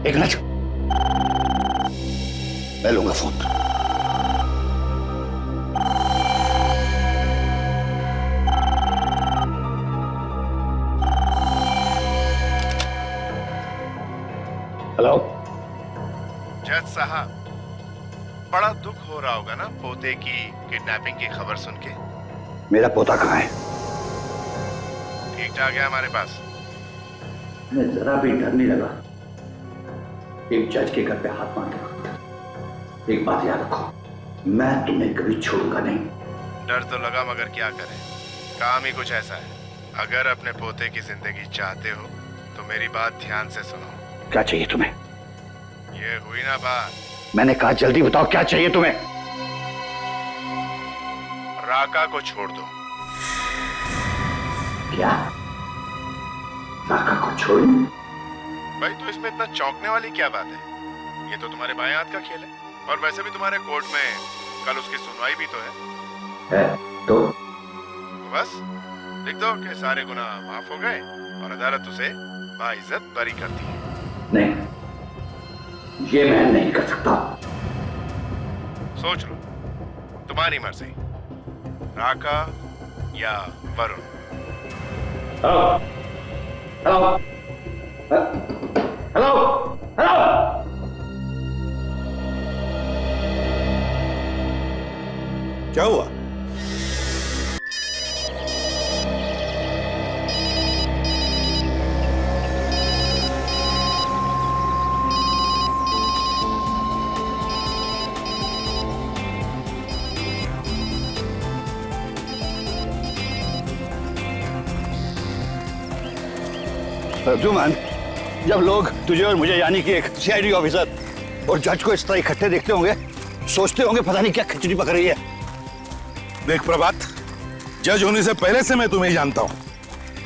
एक मिनट, मैं लूंगा फोन। हेलो जज साहब, बड़ा दुख हो रहा होगा ना पोते की किडनैपिंग की खबर सुन के। मेरा पोता कहाँ है? ठीक ठाक है हमारे पास। मैं जरा भी डर नहीं लगा एक जज के घर पे हाथ मारने वक्त। एक बात याद रखो, मैं तुम्हें कभी छोड़ूंगा नहीं। डर तो लगा, मगर क्या करें, काम ही कुछ ऐसा है। अगर अपने पोते की जिंदगी चाहते हो तो मेरी बात ध्यान से सुनो। क्या चाहिए तुम्हें? ये हुई ना बात। मैंने कहा जल्दी बताओ क्या चाहिए तुम्हें? राका को छोड़ दो। क्या? राका को छोड़ूं? भाई तो इसमें इतना चौंकने वाली क्या बात है? ये तो तुम्हारे बाएं हाथ का खेल है। और वैसे भी तुम्हारे कोर्ट में कल उसकी सुनवाई भी तो है। तो बस लिख दो कि सारे गुनाह माफ हो गए और अदालत उसे बाइज्जत बरी करती है। नहीं, ये मैं नहीं कर सकता। सोच लो, तुम्हारी मर्जी, राका या Varun. Hello hello hello hello. क्या हुआ? अर्जुमान, जब लोग तुझे और मुझे यानी कि एक सीआईडी ऑफिसर और जज को इस तरह इकट्ठे देखते होंगे, सोचते होंगे पता नहीं क्या खिचड़ी पक रही है। देख प्रभात, जज होने से पहले से मैं तुम्हें जानता हूँ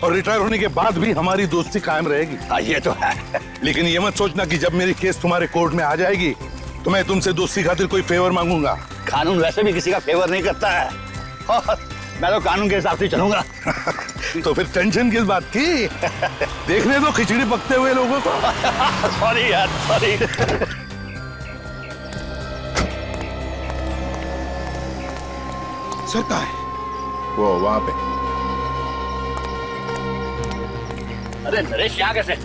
और रिटायर होने के बाद भी हमारी दोस्ती कायम रहेगी। हाँ ये तो है। लेकिन ये मत सोचना कि जब मेरी केस तुम्हारे कोर्ट में आ जाएगी तो मैं तुमसे दोस्ती खातिर कोई फेवर मांगूंगा। कानून वैसे भी किसी का फेवर नहीं करता है और मैं तो कानून के हिसाब से चलूंगा। तो फिर टेंशन किस बात की? देखने दो खिचड़ी पकते हुए लोगों को। सॉरी यार, सॉरी। सर कहाँ है? वो वहां पे। अरे नरेश, यहाँ कैसे?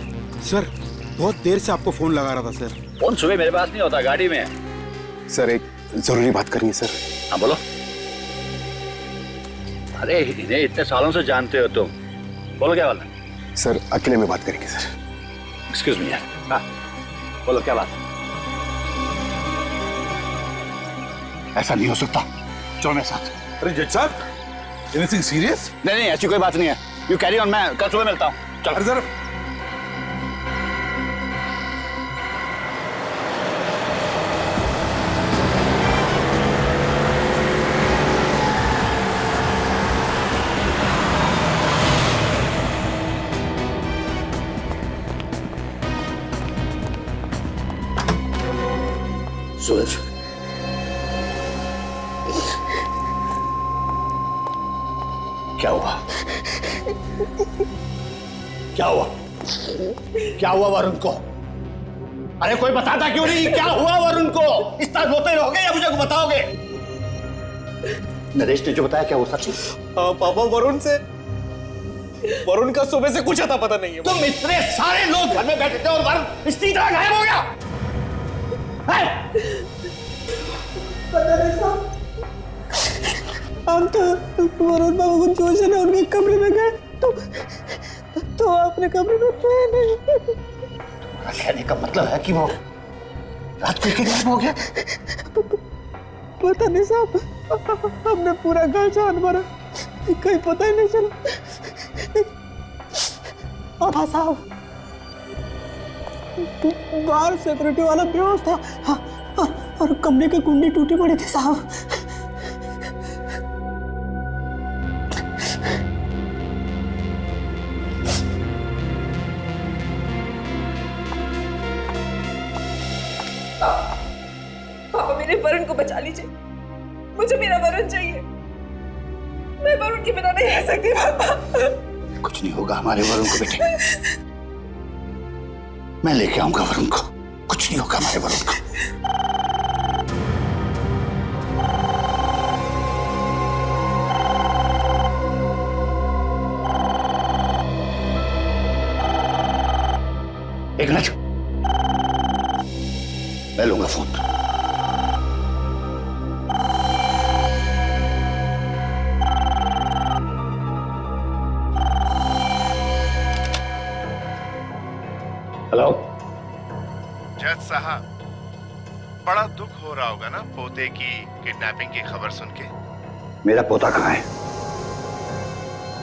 सर बहुत देर से आपको फोन लगा रहा था सर। फोन सुबह मेरे पास नहीं होता, गाड़ी में है। सर एक जरूरी बात करनी है सर। हाँ बोलो। अरे इन्हें इतने सालों से जानते हो तुम, बोलो क्या बात है? सर अकेले में बात करेंगे सर। एक्सक्यूज मी यार। हाँ बोलो क्या बात है? ऐसा नहीं हो सकता, चलो मेरे साथ। अरे जज साहब, एनीथिंग सीरियस? नहीं नहीं, ऐसी कोई बात नहीं है। यू कैरी ऑन, मैं कल सुबह मिलता हूँ। चलो। अरे जरा सूरज, क्या हुआ? क्या हुआ? क्या हुआ वरुण को? अरे कोई बताता क्यों नहीं? क्या हुआ वरुण को? इस तरह रोते रहोगे या मुझे बताओगे? नरेश ने जो बताया क्या वो सच है? पापा वरुण का सुबह से कुछ आता पता नहीं है। तुम इतने सारे लोग घर में बैठे थे और वरुण इस तरह गायब हो गया? हम तो वरुण बाबू को जोश से उनके कमरे में गए तो अपने कमरे में थे नहीं। कहने का मतलब है कि वो रात को गायब हो गया? पता नहीं साहब, हमने पूरा घर छान मारा, कहीं पता ही नहीं चला। हाँ साहब, बाहर सिक्योरिटी वाला बेहोश था। हाँ, और कमरे की कुंडी टूटी पड़ी थी साहब। पापा मेरे वरुण को बचा लीजिए, मुझे मेरा वरुण चाहिए। मैं वरुण के बिना नहीं रह सकती पापा। कुछ नहीं होगा हमारे वरुण को बेटे, मैं लेके आऊंगा वरुण को। कुछ नहीं होगा हमारे वरुण को। एक मिनट, मैं लूंगा फोन। हेलो। जज साहब, बड़ा दुख हो रहा होगा ना पोते की किडनैपिंग की खबर सुन के। मेरा पोता कहाँ है?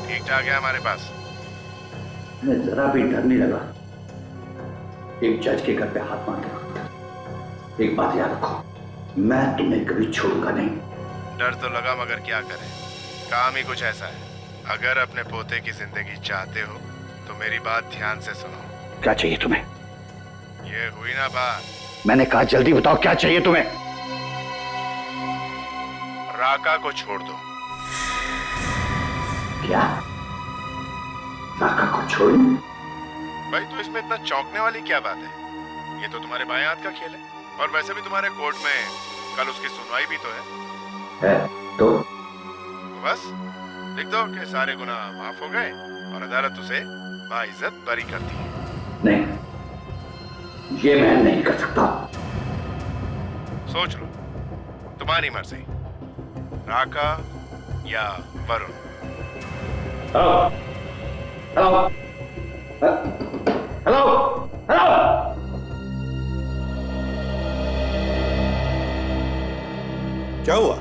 ठीक ठाक है हमारे पास। मैं जरा भी डर नहीं लगा एक जज के घर पे हाथ मार के। एक बात याद रखो, मैं तुम्हें कभी छोड़ूंगा नहीं। डर तो लगा मगर क्या करें, काम ही कुछ ऐसा है। अगर अपने पोते की जिंदगी चाहते हो तो मेरी बात ध्यान से सुनो। क्या चाहिए तुम्हें? ये हुई ना बात। मैंने कहा जल्दी बताओ क्या चाहिए तुम्हें? राका को छोड़ दो। क्या? राका को छोड़ूं? भाई तो इसमें इतना चौंकने वाली क्या बात है? ये तो तुम्हारे बाएं हाथ का खेल है। और वैसे भी तुम्हारे कोर्ट में कल उसकी सुनवाई भी तो है। तो बस लिख दो कि सारे गुनाह माफ हो गए और अदालत उसे बाइज्जत बरी कर दी। नहीं, ये मैं नहीं कर सकता। सोच लो, तुम्हारी मर्जी, राका या वरुण। Hello hello hello. क्या हुआ?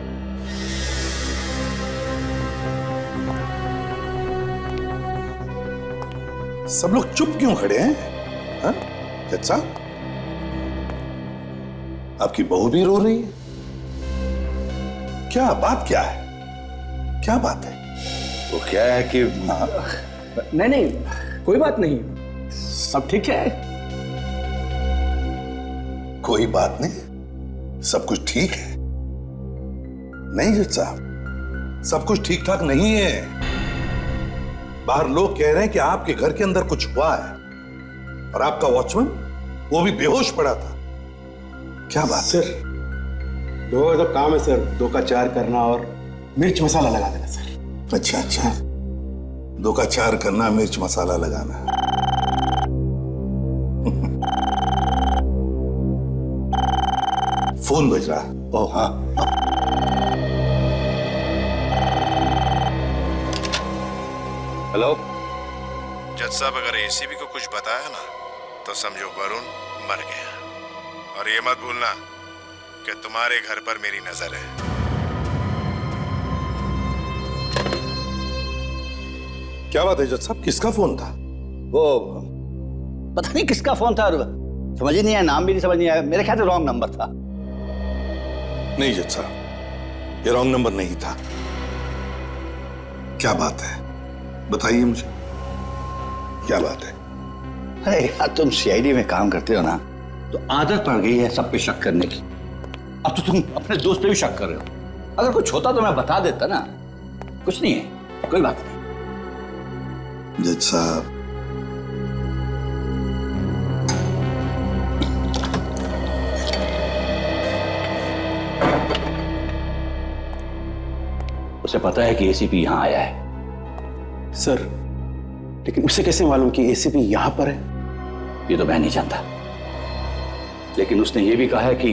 सब लोग चुप क्यों खड़े हैं? हाँ? जज साहब, आपकी बहू भी रो रही है। क्या बात क्या है? क्या बात है? वो क्या है कि नहीं नहीं, कोई बात नहीं, सब ठीक है। कोई बात नहीं, सब कुछ ठीक है। नहीं जज साहब, सब कुछ ठीक ठाक नहीं है। बाहर लोग कह रहे हैं कि आपके घर के अंदर कुछ हुआ है और आपका वॉचमैन वो भी बेहोश पड़ा था। क्या बात? सर, दो का तो काम है सर, 2 का 4 करना और मिर्च मसाला लगा देना सर। अच्छा अच्छा, 2 का 4 करना, मिर्च मसाला लगाना। फोन बज रहा। ओह हाँ, हेलो। जज साहब, अगर एसीबी को कुछ बताया ना तो समझो वरुण मर गया। और ये मत भूलना कि तुम्हारे घर पर मेरी नजर है। क्या बात है जज साहब, किसका फोन था? वो पता नहीं किसका फोन था, समझ ही नहीं आया, नाम भी नहीं समझ नहीं आया। मेरे ख्याल से रॉन्ग नंबर था। नहीं जज साहब, ये रॉन्ग नंबर नहीं था। क्या बात है, बताइए मुझे, क्या बात है? अरे यार, तुम सीआईडी में काम करते हो ना, तो आदत पड़ गई है सब पे शक करने की। अब तो तुम अपने दोस्त पे भी शक कर रहे हो। अगर कुछ होता तो मैं बता देता ना। कुछ नहीं है, कोई बात नहीं। जज साहब, उसे पता है कि एसीपी यहां आया है। सर, लेकिन उसे कैसे मालूम कि एसीपी यहां पर है? ये तो मैं नहीं जानता, लेकिन उसने ये भी कहा है कि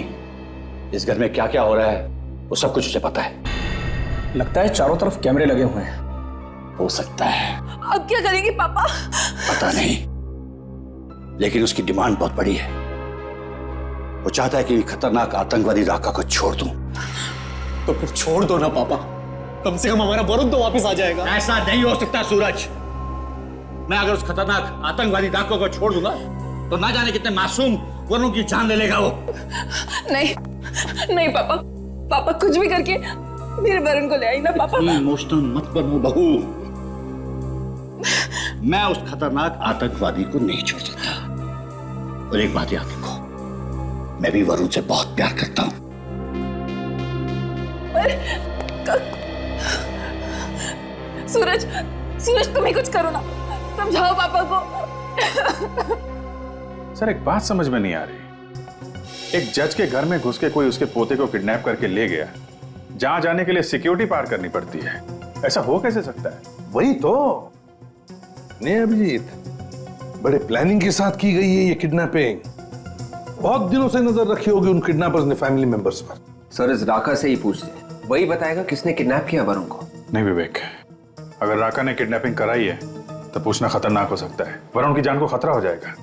इस घर में क्या क्या हो रहा है वो सब कुछ उसे पता है। लगता है चारों तरफ कैमरे लगे हुए हैं। हो सकता है, अब क्या करेंगे पापा? पता नहीं, लेकिन उसकी डिमांड बहुत बड़ी है। वो चाहता है कि खतरनाक आतंकवादी राका को छोड़ दूं। तो फिर छोड़ दो ना पापा, कम से कम हमारा वरुण तो वापस आ जाएगा। ऐसा नहीं हो सकता सूरज। मैं अगर उस खतरनाक आतंकवादी डाकू को छोड़ दूंगा तो ना जाने कितने मासूम वरुण की जान ले लेगा वो। नहीं नहीं पापा, पापा कुछ भी करके मेरे वरुण को ले आई ना पापा। इमोशनल मत बनो बहू। मैं उस खतरनाक आतंकवादी को नहीं छोड़ सकता। और एक बात याद रखो, मैं भी वरुण से बहुत प्यार करता हूं। सूरज, सूरज तुम ही कुछ करो ना, समझाओ पापा को। सर, एक बात समझ में नहीं आ रही, एक जज के घर में घुस के कोई उसके पोते को किडनैप करके ले गया, जहां जाने के लिए सिक्योरिटी पार करनी पड़ती है। ऐसा हो कैसे सकता है? वही तो नहीं अभिजीत, बड़े प्लानिंग के साथ की गई है ये किडनैपिंग। बहुत दिनों से नजर रखी होगी उन किडनैपर्स ने फैमिली मेंबर्स पर। सर इस राका से ही पूछते हैं, वही बताएगा किसने किडनैप किया वरुण को। नहीं विवेक, अगर राका ने किडनैपिंग कराई है तो पूछना खतरनाक हो सकता है। वरुण की जान को खतरा हो जाएगा।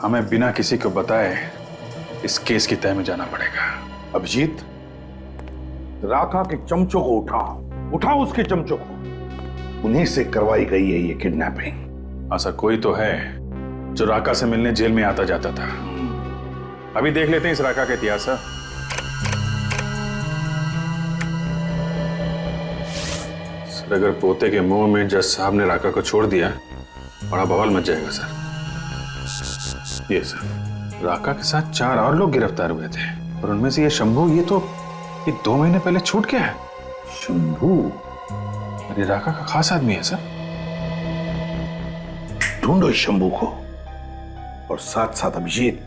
हमें बिना किसी को बताए इस केस की तह में जाना पड़ेगा। अभिजीत, राका के चमचों को उठाओ उसके चमचों को। उन्हीं से करवाई गई है ये किडनैपिंग। ऐसा कोई तो है जो राका से मिलने जेल में आता जाता था। अभी देख लेते हैं इस राका का इतिहास। सर अगर पोते के मुंह में जज साहब ने राका को छोड़ दिया, बड़ा बवाल मच जाएगा सर। ये सर, राका के साथ 4 और लोग गिरफ्तार हुए थे और उनमें से ये शंभू, ये 2 महीने पहले छूट गया है। शंभू? अरे राका का खास आदमी है सर। ढूंढो इस शंभू को, और साथ साथ अभिजीत,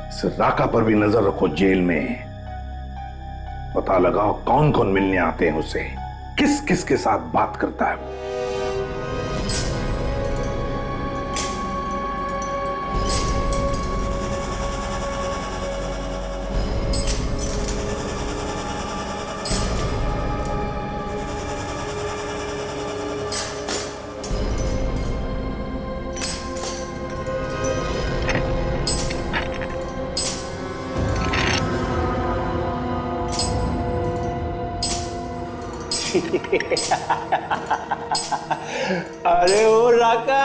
इस राका पर भी नजर रखो जेल में। पता लगाओ कौन कौन मिलने आते हैं उसे, किस किस के साथ बात करता है वो। अरे ओ राका,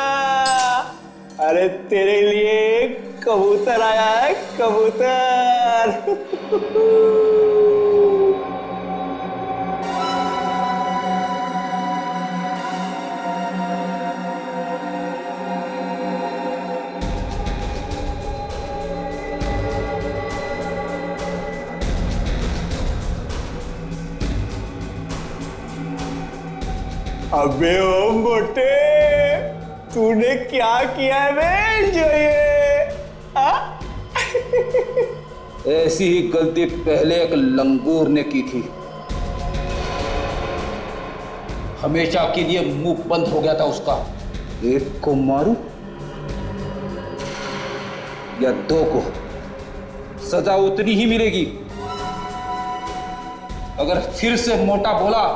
अरे तेरे लिए कबूतर आया है, कबूतर। अबे ओ मोटे, तूने क्या किया है बे जो ये? ऐसी ही गलती पहले एक लंगूर ने की थी, हमेशा के लिए मुंह बंद हो गया था उसका। 1 को मारूं या 2 को, सजा उतनी ही मिलेगी। अगर फिर से मोटा बोला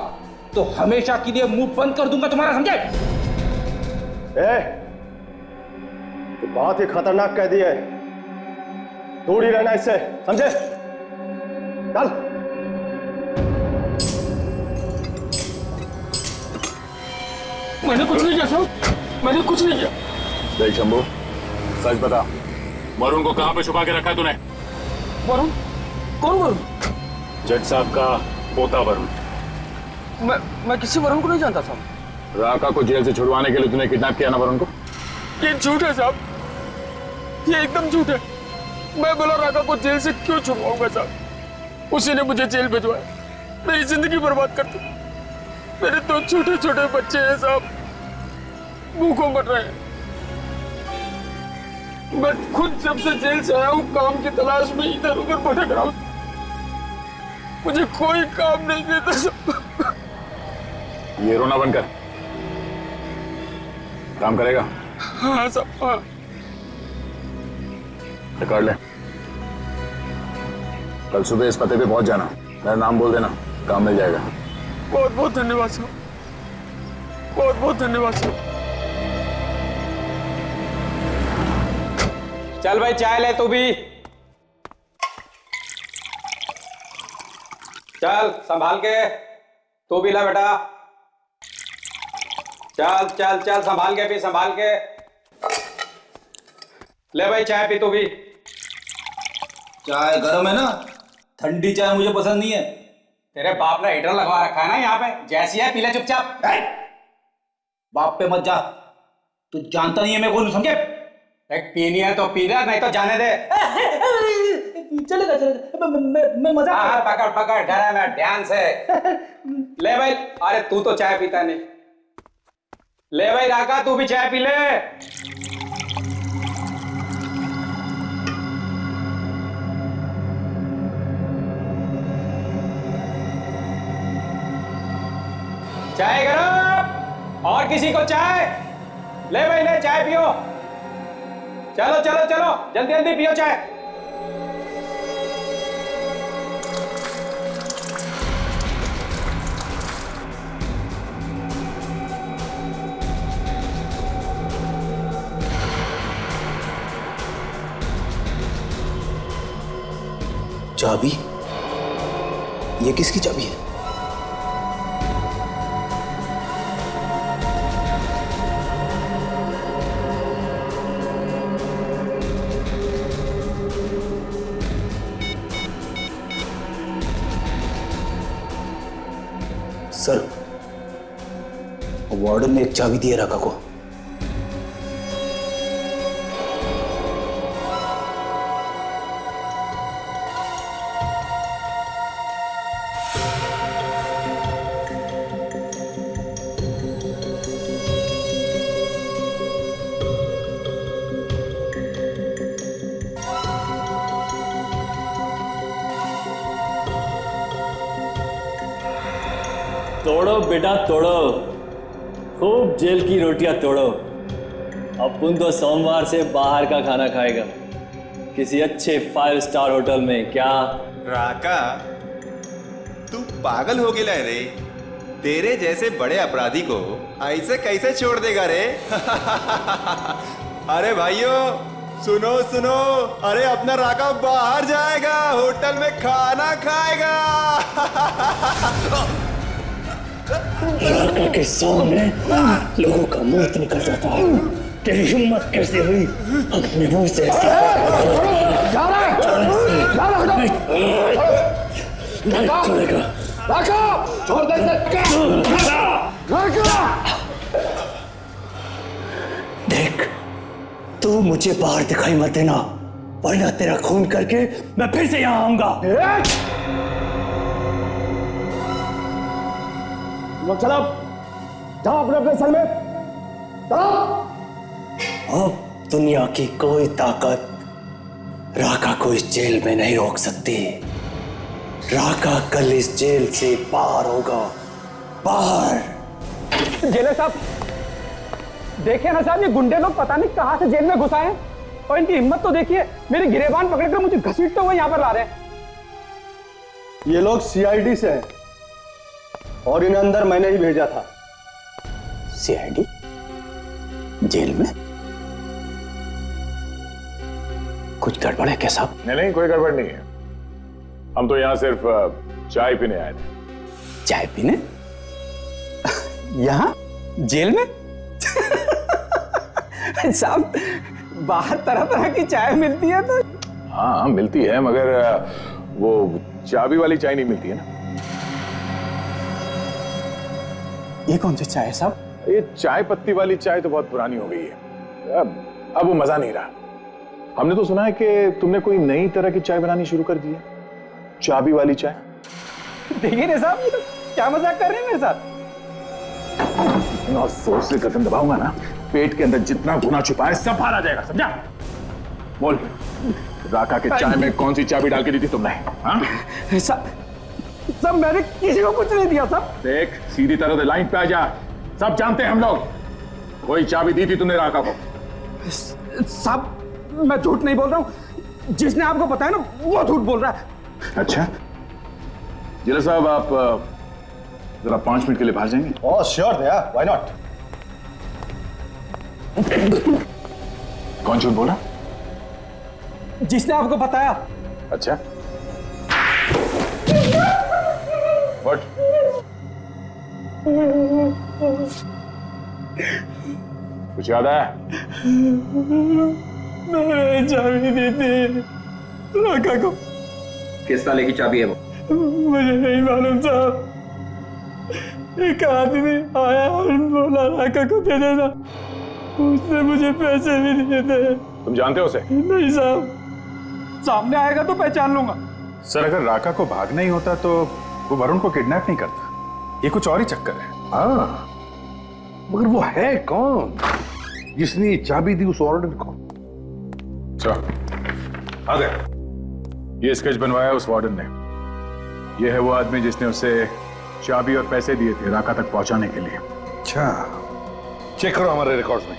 तो हमेशा के लिए मुंह बंद कर दूंगा तुम्हारा, समझे? तो बहुत ही खतरनाक कह दिया है, दूर ही रहना इससे, समझे? चल। मैंने कुछ नहीं किया साहब, मैंने कुछ नहीं किया। देख शंभू, सच बता, वरुण को कहां पे छुपा के रखा है तूने? वरुण? कौन वरुण? जज साहब का पोता वरुण। मैं किसी वरुण को नहीं जानता साहब। राका को जेल से छुड़वाने के लिए तूने किडनैप किया ना वरुण को? ये झूठ है साहब, ये एकदम झूठ है। मैं बोला राका को जेल से क्यों छुड़वाऊंगा साहब? उसी ने मुझे जेल भिजवाया, मेरी जिंदगी बर्बाद कर दी। मेरे 2 छोटे छोटे बच्चे हैं साहब, भूखों मर रहे हैं। मैं खुद जब से जेल से आया हूँ काम की तलाश में इधर उधर भटक रहा हूँ, मुझे कोई काम नहीं देता साहब। ये रोना बंद कर, काम करेगा? हाँ साहब, हाँ। रिकॉर्ड ले, कल सुबह इस पते पे पहुंच जाना, मेरा नाम बोल देना, काम मिल जाएगा। बहुत बहुत धन्यवाद साहब, बहुत बहुत धन्यवाद साहब। चल भाई चाय ले तू भी, चल संभाल के, तू भी ला बेटा। चल चल चल, संभाल के पी, संभाल के ले भाई, चाय पी तू भी। चाय गर्म है ना, ठंडी चाय मुझे पसंद नहीं है। तेरे बाप ने हीटर लगवा रखा है ना यहाँ पे, जैसी है पी ले चुपचाप। बाप पे मत जा, तू जानता नहीं है मैं कौन, समझे? पीनी है तो पी ले, नहीं तो जाने दे। चलेगा चलेगा, मैं मजाक। हाँ पकड़ पकड़, डरा मैं ध्यान से। ले भाई, अरे तू तो चाय पीता नहीं। ले भाई राका, तू भी चाय पी ले। चाय गरम। और किसी को चाय? ले भाई ले, चाय पियो। चलो चलो चलो, जल्दी जल्दी पियो चाय। चाबी? ये किसकी चाबी है? सर, वार्डन ने एक चाबी दी है राका को। तोड़ो बेटा तोड़ो, खूब जेल की रोटियां तोड़ो। अपुन तो सोमवार से बाहर का खाना खाएगा, किसी अच्छे 5 स्टार होटल में। क्या राका, तू पागल हो गया रे? तेरे जैसे बड़े अपराधी को ऐसे कैसे छोड़ देगा रे? अरे भाइयों सुनो सुनो, अरे अपना राका बाहर जाएगा, होटल में खाना खाएगा। राका के सामने लोगों का मौत निकल जाता है, तेरी हिम्मत कैसे हुई अपने मुंह से नहीं छोड़ेगा। छोड़ दे देख, तू मुझे बाहर दिखाई मत देना, वरना तेरा खून करके मैं फिर से यहाँ आऊंगा। चलो जाओ अपने अपने सेल में जाओ। अब दुनिया की कोई ताकत राका को इस जेल में नहीं रोक सकती। राका कल इस जेल से बाहर होगा, बाहर। जेलर साहब देखिए ना साहब, ये गुंडे लोग पता नहीं कहां से जेल में घुस आए हैं, और इनकी हिम्मत तो देखिए, मेरी गिरेबान पकड़कर मुझे घसीटते हुए यहाँ पर ला रहे हैं। ये लोग सीआईडी से हैं और इन्हें अंदर मैंने ही भेजा था। सीआईडी जेल में? कुछ गड़बड़ है क्या साहब? नहीं, कोई गड़बड़ नहीं है। हम तो यहाँ सिर्फ चाय पीने आए थे। चाय पीने? यहाँ जेल में? साहब बाहर तरह तरह की चाय मिलती है तो। हाँ मिलती है, मगर वो चाबी वाली चाय नहीं मिलती है ना। ये कौन सी चाय है साहब? ये चाय पत्ती वाली चाय तो बहुत पुरानी हो गई है, अब वो मजा नहीं रहा। हमने तो सुना है कि तुमने कोई नई तरह की चाय बनानी शुरू कर दी है, चाबी वाली चाय। देखिए ना साहब, ये तो क्या मजाक कर रहे हैं मेरे साथ? इतना जोर से कदम दबाऊंगा ना, पेट के अंदर जितना गुना छुपा है सब बाहर आ जाएगा, समझा? बोल, राका के चाय में कौन सी चाबी डाल के दी थी तुमने? हाँ? सब मैंने किसी को कुछ नहीं दिया साहब। देख, सीधी तरह से लाइन पे आ जा, सब जानते हैं हम लोग। कोई चाबी दी थी तुमने राका को? साहब मैं झूठ नहीं बोल रहा हूँ, जिसने आपको बताया ना वो झूठ बोल रहा है। अच्छा, जिला साहब आप जरा 5 मिनट के लिए बाहर जाएंगे? ओह श्योर भैया, व्हाई नॉट। कौन झूठ बोला? जिसने आपको बताया। अच्छा, व्हाट? कुछ याद आया? मैंने चाबी दी थी राका को। किस ताले की चाबी है वो? मुझे नहीं मालूम साहब, एक आदमी आया और बोला राका को दे देना, उसने मुझे पैसे भी दिए थे। तुम जानते हो उसे? नहीं साहब। सामने आएगा तो पहचान लूंगा। सर, अगर राका को भागना ही होता तो वो वरुण को किडनैप नहीं करता, ये कुछ और ही चक्कर है। हाँ, मगर वो है कौन जिसने ये चाबी दी उस वार्डन को? अच्छा, आ गए। ये स्केच बनवाया उस वार्डन ने। ये है वो आदमी जिसने उसे चाबी और पैसे दिए थे राका तक पहुंचाने के लिए। अच्छा, चेक करो हमारे रिकॉर्ड्स में,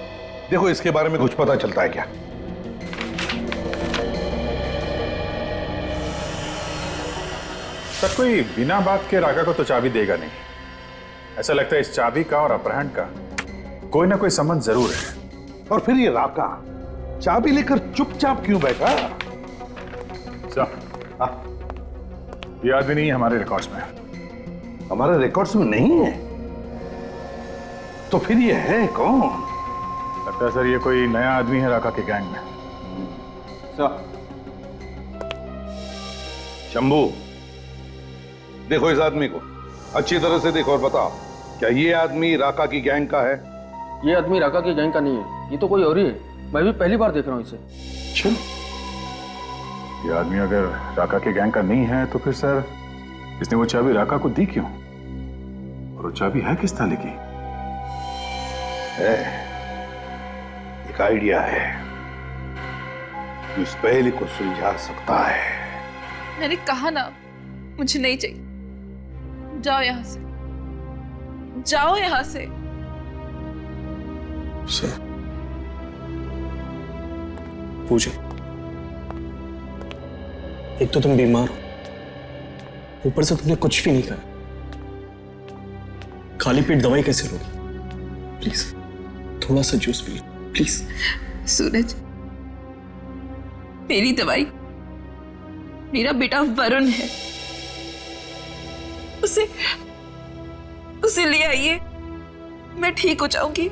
देखो इसके बारे में कुछ पता चलता है क्या। सर कोई बिना बात के राका को तो चाबी देगा नहीं। ऐसा लगता है इस चाबी का और अपहरण का कोई ना कोई संबंध जरूर है। और फिर ये राका चाबी लेकर चुपचाप क्यों बैठा? सर, ये आदमी नहीं है हमारे रिकॉर्ड्स में। हमारे रिकॉर्ड्स में नहीं है? तो फिर ये है कौन? लगता है सर ये कोई नया आदमी है राका के गैंग में। शंभू, देखो इस आदमी को अच्छी तरह से देखो और बताओ, क्या ये आदमी राका की गैंग का है? ये आदमी राका की गैंग का नहीं है, ये तो कोई और ही है। मैं भी पहली बार देख रहा हूँ इसे। अच्छा, ये आदमी अगर राका के गैंग का नहीं है तो फिर सर इसने वो चाबी राका को दी क्यों? और वो चाबी है किस थाली की? है, एक आइडिया है जो इस पहेली को सुलझा सकता है। मैंने कहा ना, मुझे नहीं चाहिए। जाओ यहां से, जाओ यहां से। पूजा, एक तो तुम बीमार हो, ऊपर से तुमने कुछ भी नहीं खाया। खाली पेट दवाई कैसे लोगी? प्लीज थोड़ा सा जूस पी लो प्लीज। सूरज, मेरी दवाई मेरा बेटा वरुण है, उसे ले आइए, मैं ठीक हो जाऊंगी।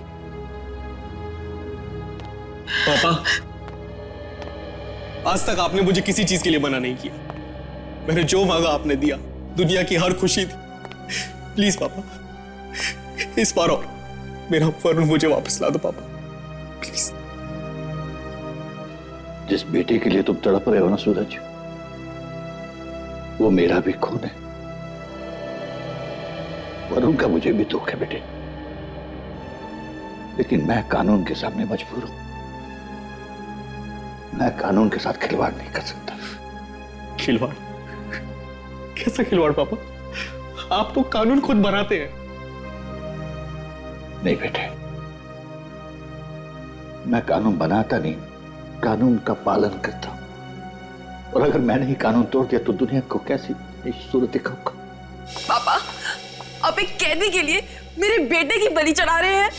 पापा, आज तक आपने मुझे किसी चीज के लिए मना नहीं किया। मैंने जो मांगा आपने दिया, दुनिया की हर खुशी थी। प्लीज पापा, इस बार और मेरा वरुण मुझे वापस ला दो पापा, प्लीज। जिस बेटे के लिए तुम तड़प रहे हो ना सूरज, वो मेरा भी खून है। वरुण का मुझे भी दुख है बेटे, लेकिन मैं कानून के सामने मजबूर हूं। मैं कानून के साथ खिलवाड़ नहीं कर सकता। खिलवाड़? कैसा खिलवाड़ पापा? आप तो कानून खुद बनाते हैं। नहीं बेटे, मैं कानून बनाता नहीं, कानून का पालन करता हूं। और अगर मैंने ही कानून तोड़ दिया तो दुनिया को कैसी सूरत दिखाऊंगा? पापा, आप एक कैदी के लिए मेरे बेटे की बलि चढ़ा रहे हैं।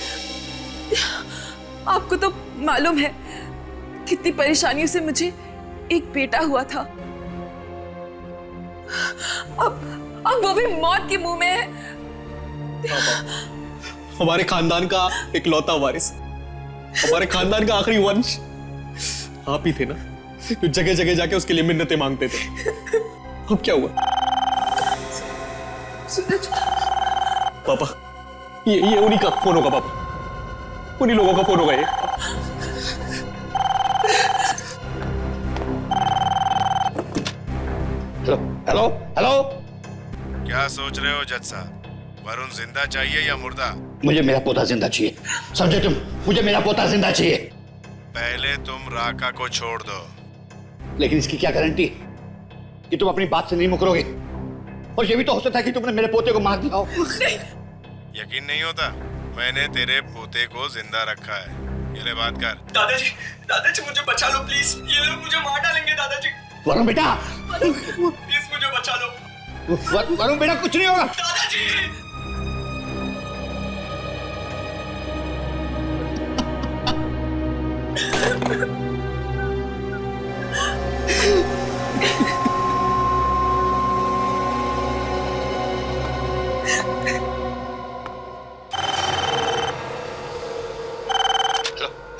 आपको तो मालूम है कितनी परेशानियों से मुझे एक बेटा हुआ था। अब वो भी मौत के मुंह में है। हमारे खानदान का इकलौता वारिस, हमारे खानदान का आखिरी वंश आप ही थे ना, जो जगह जगह जाके उसके लिए मिन्नतें मांगते थे। अब क्या हुआ? सूरज, पापा, ये उन्हीं का फोन होगा पापा, उन्हीं लोगों का फोन होगा ये। हेलो हेलो, क्या सोच रहे हो जज साहब? वरुण जिंदा चाहिए या मुर्दा? मुझे मेरा पोता जिंदा चाहिए, समझे तुम? मुझे मेरा पोता जिंदा चाहिए। पहले तुम राका को छोड़ दो। लेकिन इसकी क्या गारंटी कि तुम अपनी बात से नहीं मुकरोगे? और ये भी तो हो सकता है कि तुमने मेरे पोते को मार दिया हो। यकीन नहीं होता? मैंने तेरे पोते को जिंदा रखा है। ये ले बात कर। दादाजी मुझे बचा लो प्लीज, ये लोग मुझे मार डालेंगे दादाजी। वरुण बेटा, प्लीज मुझे बचा लो। वरुण बेटा, कुछ नहीं होगा। दादाजी,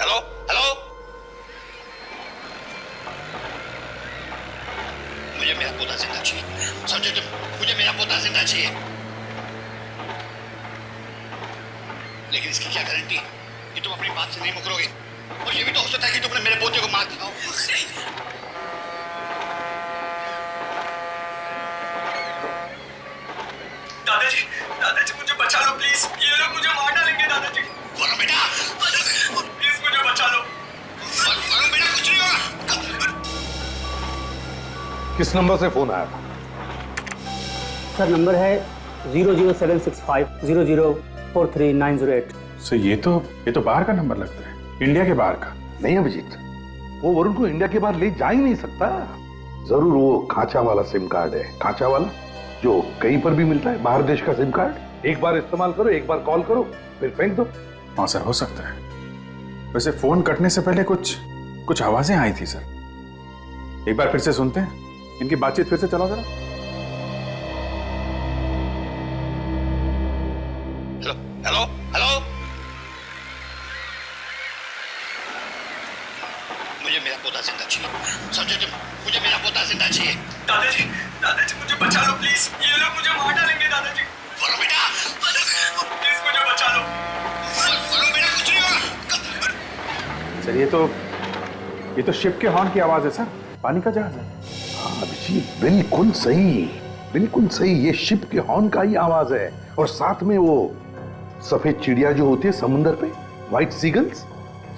हेलो हेलो, मुझे मेरा पोता जिंदा चाहिए, समझे तुम? मुझे मेरा पोता जिंदा चाहिए। लेकिन इसकी क्या गारंटी कि तुम अपनी बात से नहीं मुकरोगे? और ये भी तो हो सकता है कि तुमने मेरे पोते को मार दिया हो। दादाजी मुझे बचा लो प्लीज, ये लोग मुझे मार डालेंगे दादाजी। वरुण बेटा, प्लीज मुझे बचा लो। वरुण बेटा, कुछ नहीं होगा। किस नंबर से फोन आया था? सर नंबर है 00765004398। सर ये तो बाहर का नंबर लगता है, इंडिया के बाहर का। नहीं अभिजीत, वो वरुण को इंडिया के बाहर ले जा ही नहीं सकता। जरूर वो खांचा वाला सिम कार्ड है, खांचा वाला जो कहीं पर भी मिलता है, बाहर देश का सिम कार्ड। एक बार इस्तेमाल करो, एक बार कॉल करो, फिर फेंक दो। हाँ सर, हो सकता है। वैसे फोन कटने से पहले कुछ आवाजें आई थी सर, एक बार फिर से सुनते हैं, इनकी बातचीत फिर से चलाओ जरा। हेलो हेलो हेलो, मुझे मेरा पोता जिंदा चाहिए, समझे तुम? मुझे मेरा पोता जिंदा चाहिए। दादाजी मुझे बचा लो प्लीज, ये लोग मुझे मार डालेंगे दादाजी। वरुण बेटा, प्लीज मुझे बचा लो। वरुण बेटा कुछ नहीं होगा। सर ये तो शिप के हॉर्न की आवाज है सर, पानी का जहाज है। हाँ अभिजीत, बिल्कुल सही, ये शिप के हॉर्न का ही आवाज है। और साथ में वो सफेद चिड़िया जो होती है समुंदर पे, व्हाइट सीगल्स।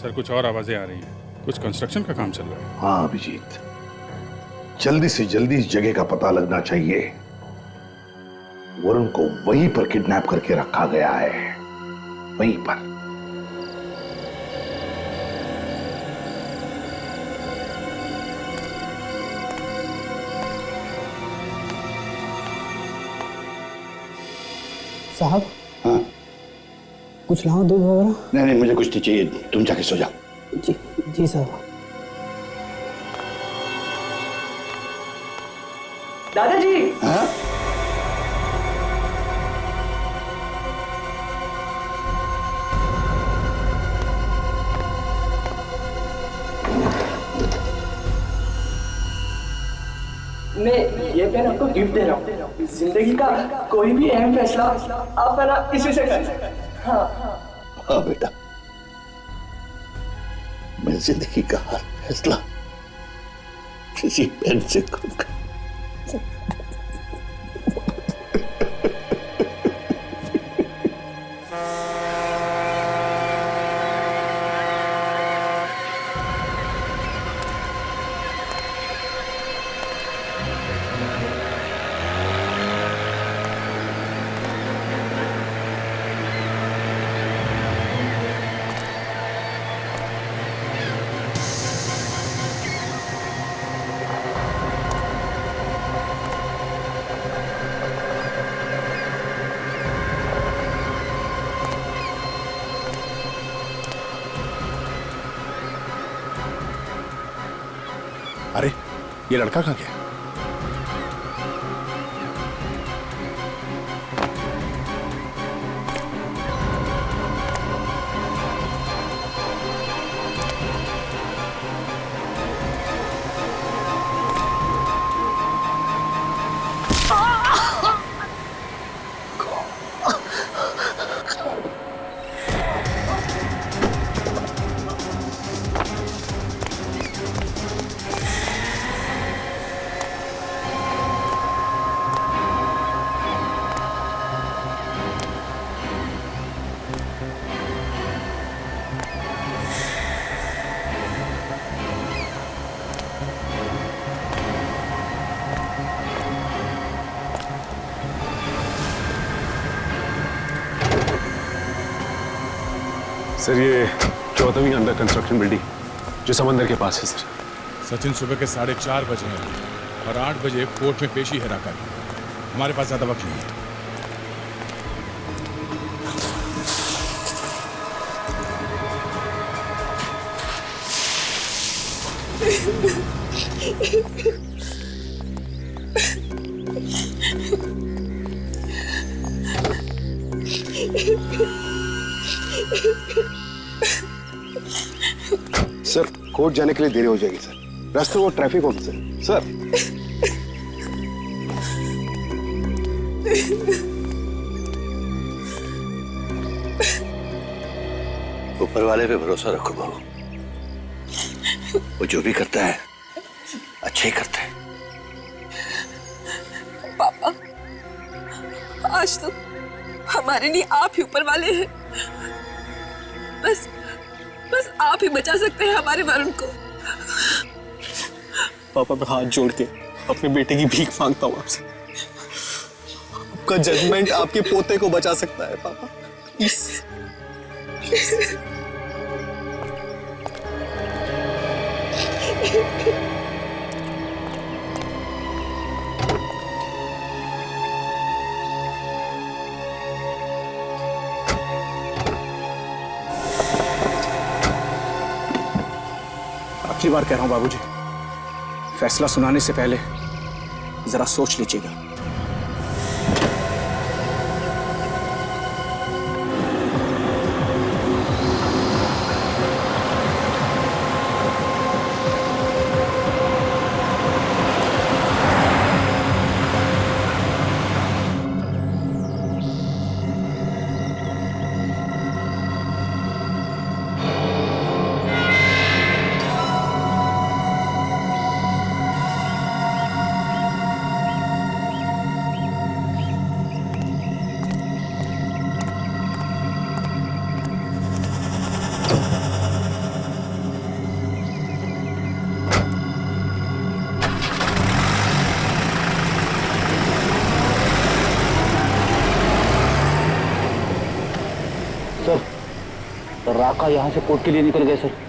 सर कुछ और आवाजें आ रही हैं, कुछ कंस्ट्रक्शन का काम चल रहा है। हाँ अभिजीत, जल्दी से जल्दी इस जगह का पता लगना चाहिए। वरुण को वहीं पर किडनैप करके रखा गया है, वहीं पर। साहब, हाँ कुछ लाओ, दूध वगैरह? नहीं मुझे कुछ नहीं चाहिए, तुम जाके सो जाओ। जी साहब। दादाजी, हाँ? मैं ये पेन आपको गिफ्ट दे रहा हूँ। जिंदगी का कोई भी अहम फैसला आप है ना इसी से कर। हाँ बेटा, मैं जिंदगी का हर फैसला किसी पेन से करूंगा। अरे ये लड़का कहाँ गया? सर ये 14वीं अंडर कंस्ट्रक्शन बिल्डिंग जो समंदर के पास है सर। सचिन सुबह के 4:30 बजे हैं और 8 बजे कोर्ट में पेशी है राका की। हमारे पास ज्यादा वक्त नहीं है। सर कोर्ट जाने के लिए देरी हो जाएगी सर, रास्ते वो ट्रैफिक ऑफिसर सर। ऊपर वाले पे भरोसा रखो बहू, वो जो भी करता है अच्छे ही करता है। पापा, आज तो हमारे लिए आप ही ऊपर वाले हैं। बस आप ही बचा सकते हैं हमारे वरुण को। पापा मैं हाथ जोड़ के अपने बेटे की भीख मांगता हूँ आपसे, आपका जजमेंट आपके पोते को बचा सकता है पापा, प्लीज। आखिरी बार कह रहा हूं बाबूजी, फैसला सुनाने से पहले जरा सोच लीजिएगा। सर, राका यहाँ से कोर्ट के लिए निकल गए सर।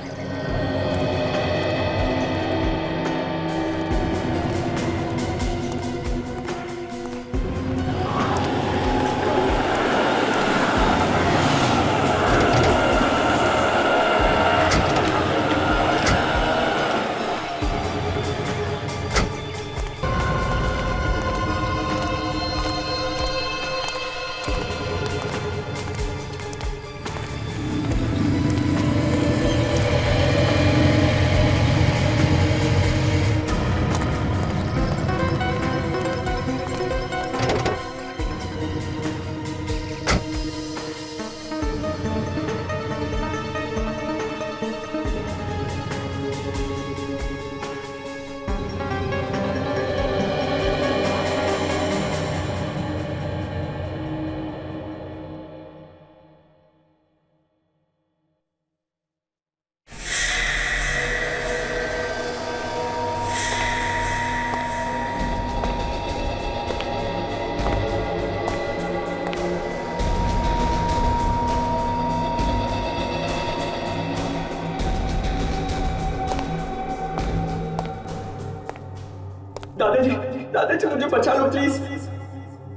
दादाजी, दादाजी मुझे बचा लो प्लीज,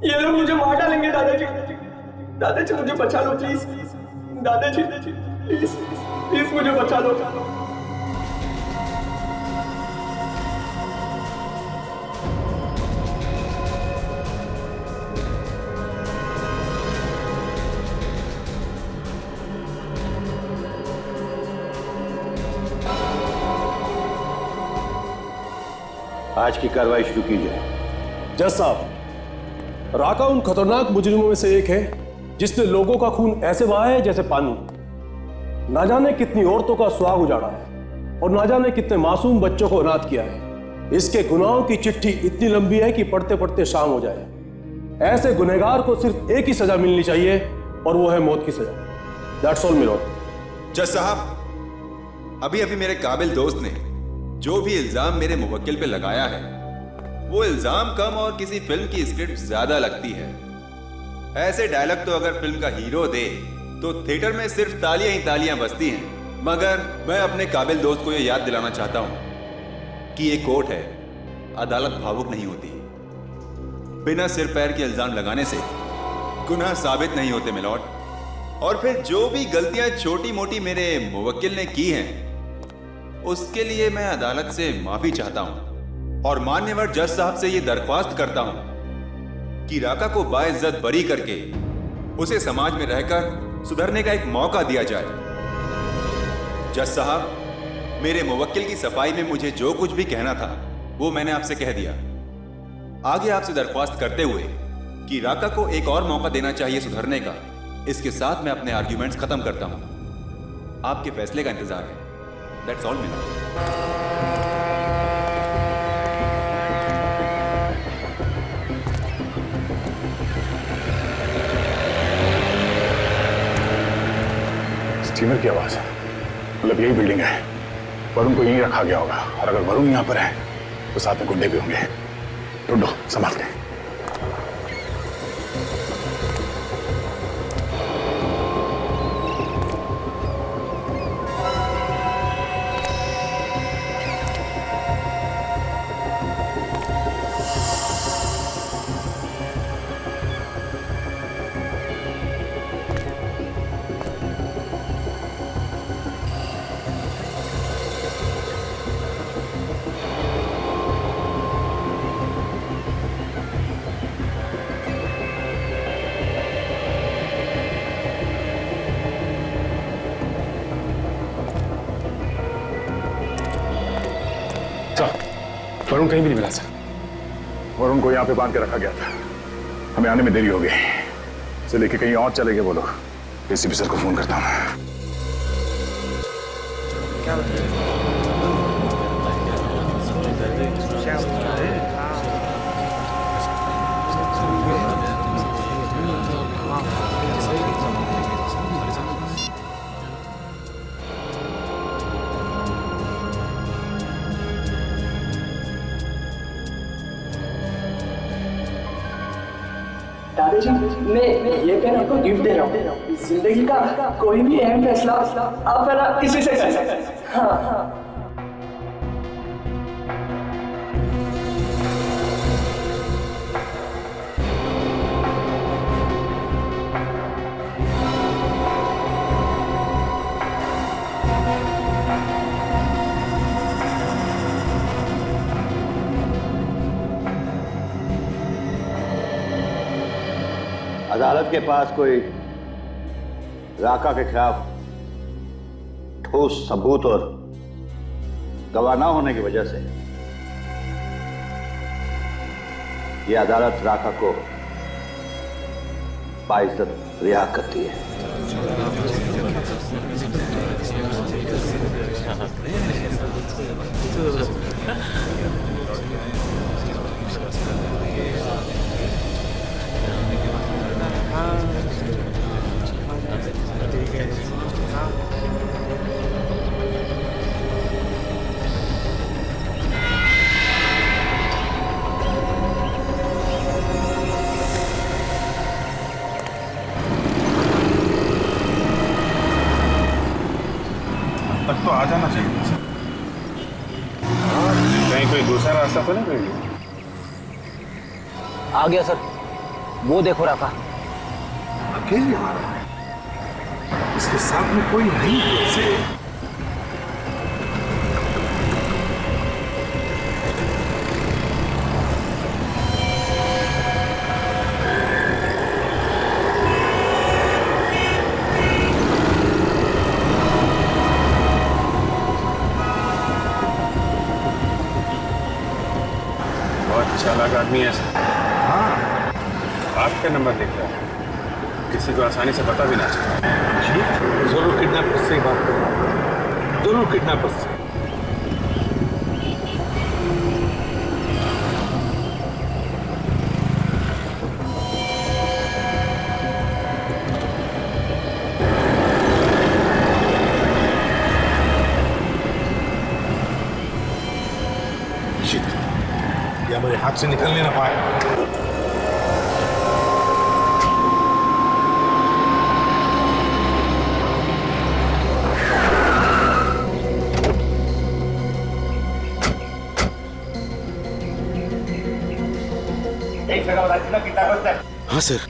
ये लोग मुझे मार डालेंगे दादाजी, दादाजी मुझे बचा लो प्लीज, दादाजी प्लीज प्लीज मुझे बचा लो। आज की कार्रवाई शुरू की जाए। जज साहब, राका उन खतरनाक मुजरिमों में से एक है जिसने लोगों का खून ऐसे बहाया है जैसे पानी। ना जाने कितनी औरतों का सुहाग उजाड़ा है और ना जाने कितने मासूम बच्चों को अनाथ किया है। इसके गुनाहों की चिट्ठी इतनी लंबी है कि पढ़ते पढ़ते शाम हो जाए। ऐसे गुनहगार को सिर्फ एक ही सजा मिलनी चाहिए और वो है मौत की सजा। That's all milord. जज साहब, अभी अभी मेरे काबिल दोस्त ने जो भी इल्जाम मेरे मुवक्किल पे लगाया है, वो इल्जाम कम और किसी फिल्म की स्क्रिप्ट ज्यादा लगती है। ऐसे डायलॉग तो अगर फिल्म का हीरो दे तो थिएटर में सिर्फ तालियां ही तालियां बजती हैं। मगर मैं अपने काबिल दोस्त को ये याद दिलाना चाहता हूं कि ये कोर्ट है, अदालत भावुक नहीं होती। बिना सिर पैर के इल्जाम लगाने से गुनाह साबित नहीं होते मिलॉर्ड। और फिर जो भी गलतियां छोटी मोटी मेरे मुवक्किल ने की हैं, उसके लिए मैं अदालत से माफी चाहता हूं और मान्यवर जज साहब से यह दरख्वास्त करता हूं कि राका को बाइज्जत बरी करके उसे समाज में रहकर सुधरने का एक मौका दिया जाए। जज साहब, मेरे मुवक्किल की सफाई में मुझे जो कुछ भी कहना था वो मैंने आपसे कह दिया। आगे आपसे दरख्वास्त करते हुए कि राका को एक और मौका देना चाहिए सुधरने का, इसके साथ मैं अपने आर्ग्यूमेंट्स खत्म करता हूं। आपके फैसले का इंतजार है। That's all milord. स्टीमर की आवाज है, मतलब यही बिल्डिंग है। वरुण को यहीं रखा गया होगा और अगर वरुण यहां पर है तो साथ में गुंडे भी होंगे। ढूंढो, संभालते हैं। वरुण कहीं भी नहीं मिला सर। वरुण को यहाँ पे बांध के रखा गया था, हमें आने में देरी हो गई, इसे लेके कहीं और चले गए वो लोग। एसीपी सर को फोन करता हूँ। दादाजी, मैं ये पेन आपको गिफ्ट दे रहा हूँ। जिंदगी का कोई भी अहम फैसला आप मेरा इसी से कर सकते हैं। हाँ। अदालत के पास कोई राका के खिलाफ ठोस सबूत और गवाह न होने की वजह से यह अदालत राका को बाइज्जत रिहा करती है। तक तो आ जाना चाहिए सर। कहीं कोई दूसरा रास्ता तो नहीं मिल? आ गया सर, वो देखो राका। अकेले आ रहा है, इसके साथ में कोई नहीं कैसे? चालाक आदमी है सर। हाँ, आपका नंबर लिख रहा है, किसी को आसानी से पता भी ना चले। जी जरूर किडनैपर से ही बात करूंगा, जरूर किडनैपर से। या मेरे हाथ से निकलने ना पाए। एक जगह बता कितना कितना बचता है? हाँ सर।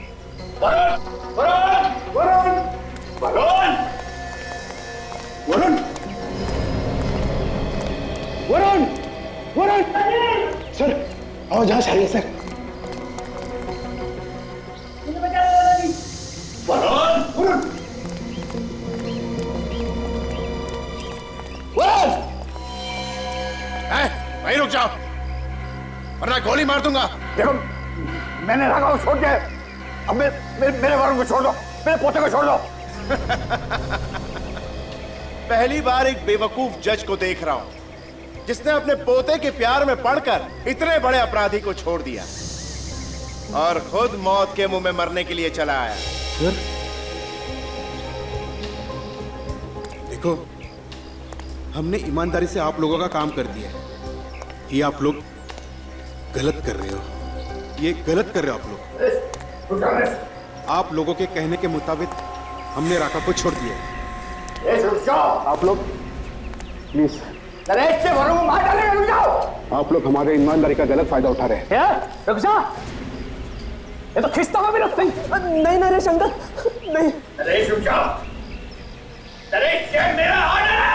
वरुण वरुण वरुण वरुण वरुण वरुण वरुण सर, आवाज आ रही है सर। वरुण वरुण वरुण, वहीं रुक जाओ वरना गोली मार दूंगा। देखो मैंने रखा हूं, छोड़ के अब मेरे वरुण को छोड़ दो, मेरे पोते को छोड़ दो। पहली बार एक बेवकूफ जज को देख रहा हूं जिसने अपने पोते के प्यार में पड़कर इतने बड़े अपराधी को छोड़ दिया और खुद मौत के मुंह में मरने के लिए चला आया। सर देखो, हमने ईमानदारी से आप लोगों का काम कर दिया है। ये आप लोग गलत कर रहे हो, ये गलत कर रहे हो आप लोग। आप लोगों के कहने के मुताबिक हमने राका को छोड़ दिया। आप लोग प्लीज, नरेश से वरुण को मार डालेगा, रुक जाओ। आप लोग हमारे ईमानदारी का गलत फायदा उठा रहे हैं। रुक जा, ये तो खिस्ता हुआ भी रखते ही। नहीं नरेश अंकल, नहीं। नरेश रुक जाओ। नरेश ये मेरा ऑर्डर है।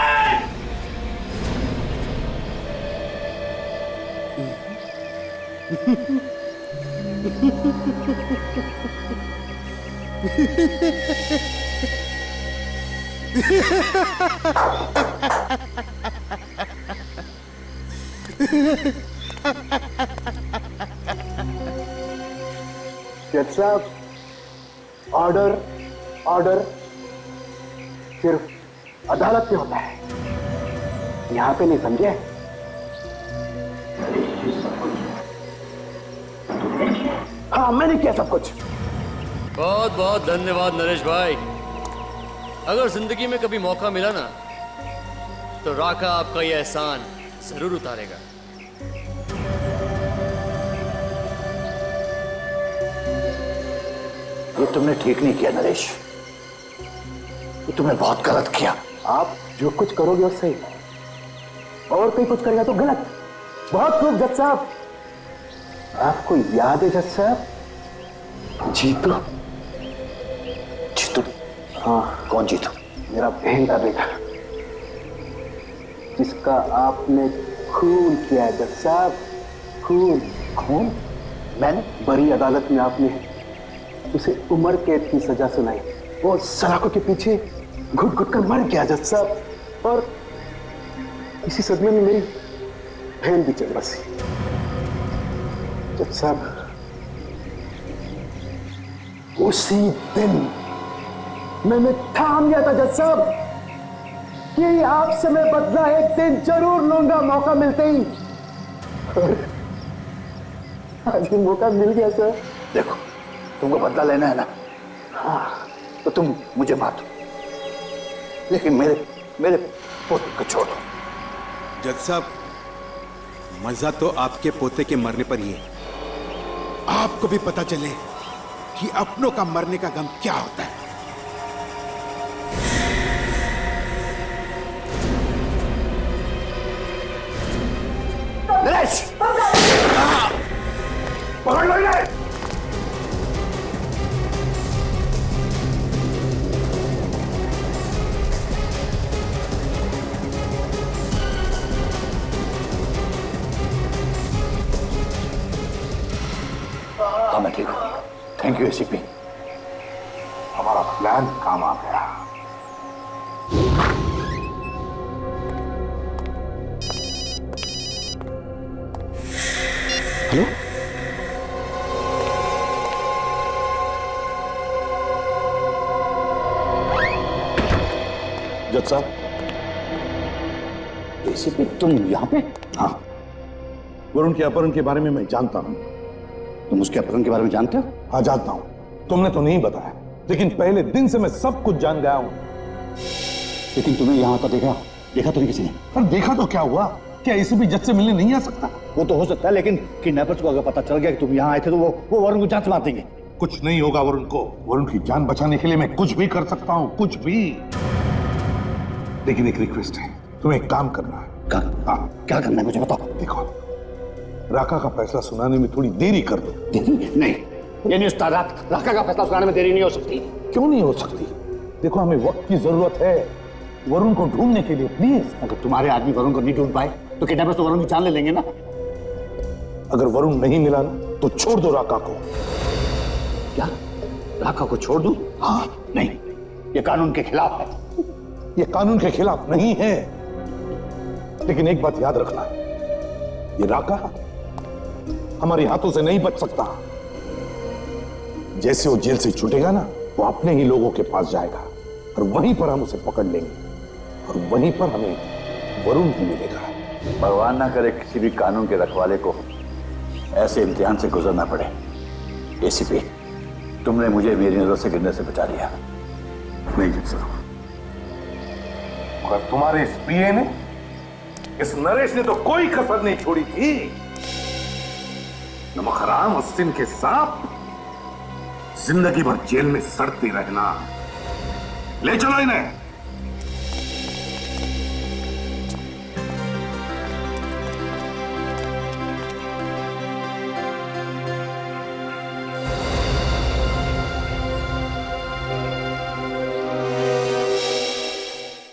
जज साहब, ऑर्डर ऑर्डर सिर्फ अदालत में होता है, यहां पे नहीं, समझे? हाँ, मैंने किया सब कुछ। बहुत बहुत धन्यवाद नरेश भाई। अगर जिंदगी में कभी मौका मिला ना, तो राका आपका यह एहसान जरूर उतारेगा। ये तुमने ठीक नहीं किया नरेश, ये तुमने बहुत गलत किया। आप जो कुछ करोगे वो सही, और कोई कुछ करेगा तो गलत। बहुत खूब जज साहब। आपको याद है जज साहब, जीतू? जीतू? हाँ। कौन जीतू? मेरा बहन का बेटा, जिसका आपने खून किया है जज साहब, खून। खून? मैंने? बड़ी अदालत में आपने उसे उम्र कैद की सजा सुनाई। वो सलाखों के पीछे घुट घुट कर मर गया जज साहब, और इसी सदमे में मेरी बहन भी चल बसी। जज साहब, उसी दिन मैंने ठान लिया था जज साहब कि आपसे मैं बदला एक दिन जरूर लूंगा, मौका मिलते ही। और आज भी मौका मिल गया सर। देखो, तुमको बदला लेना है ना, हाँ, तो तुम मुझे मार दो, लेकिन मेरे पोते को छोड़ दो। जज साहब, मजा तो आपके पोते के मरने पर ही है। आपको भी पता चले कि अपनों का मरने का गम क्या होता है। नरेश, पकड़ लो इन्हें। हाँ, मैं ठीक हूँ। थैंक यू एसीपी, हमारा प्लान काम आ गया। हेलो, जज साहब। एसीपी तुम यहाँ पे? हाँ, वरुण के अपहरण के बारे में मैं जानता हूँ। तुम उसके अपहरण के बारे में जानते हो? हाँ, जानता हूँ। तुमने तो नहीं बताया, लेकिन पहले दिन से मैं सब कुछ जान गया हूँ। लेकिन तुम्हें यहाँ तो देखा तो नहीं किसी ने? पर देखा तो क्या हुआ? क्या एसीपी जज से मिलने नहीं आ सकता? वो तो हो सकता है, लेकिन किडनैपर्स को अगर पता चल गया कि तुम यहाँ आए थे तो वो वरुण को जान से मार देंगे। कुछ नहीं होगा वरुण को। वरुण की जान बचाने के लिए मैं कुछ भी कर सकता हूँ, कुछ भी। लेकिन एक रिक्वेस्ट है, तुम्हें एक काम करना है। हाँ, क्या करना है मुझे बताओ। देखो, राका का फैसला सुनाने में थोड़ी देरी कर दो। नहीं, ये नहीं होता। राका का फैसला सुनाने में देरी नहीं हो सकती। क्यों नहीं हो सकती? देखो, हमें वक्त की जरूरत है वरुण को ढूंढने के लिए। प्लीज, अगर तुम्हारे आदमी वरुण को नहीं ढूंढ पाए तो किडनैपर्स तो वरुण की जान ले लेंगे ना। अगर वरुण नहीं मिला ना, तो छोड़ दो राका को। क्या? राका को छोड़ दूं? हाँ, नहीं, ये कानून के खिलाफ है। ये कानून के खिलाफ नहीं है, लेकिन एक बात याद रखना, ये राका हमारे हाथों से नहीं बच सकता। जैसे वो जेल से छूटेगा ना, वो अपने ही लोगों के पास जाएगा और वहीं पर हम उसे पकड़ लेंगे और वहीं पर हमें वरुण भी मिलेगा। भगवान ना करे किसी भी कानून के रखवाले को ऐसे इम्तिहान से गुजरना पड़े। एसीपी, तुमने मुझे मेरी नजर से गिरने से बचा लिया। मैं जीत सकूं। मगर तुम्हारे इस पीए ने, इस नरेश ने तो कोई कसर नहीं छोड़ी थी। नमक हराम, अस्सिन के सांप, जिंदगी भर जेल में सड़ती रहना। ले चलो इन्हें।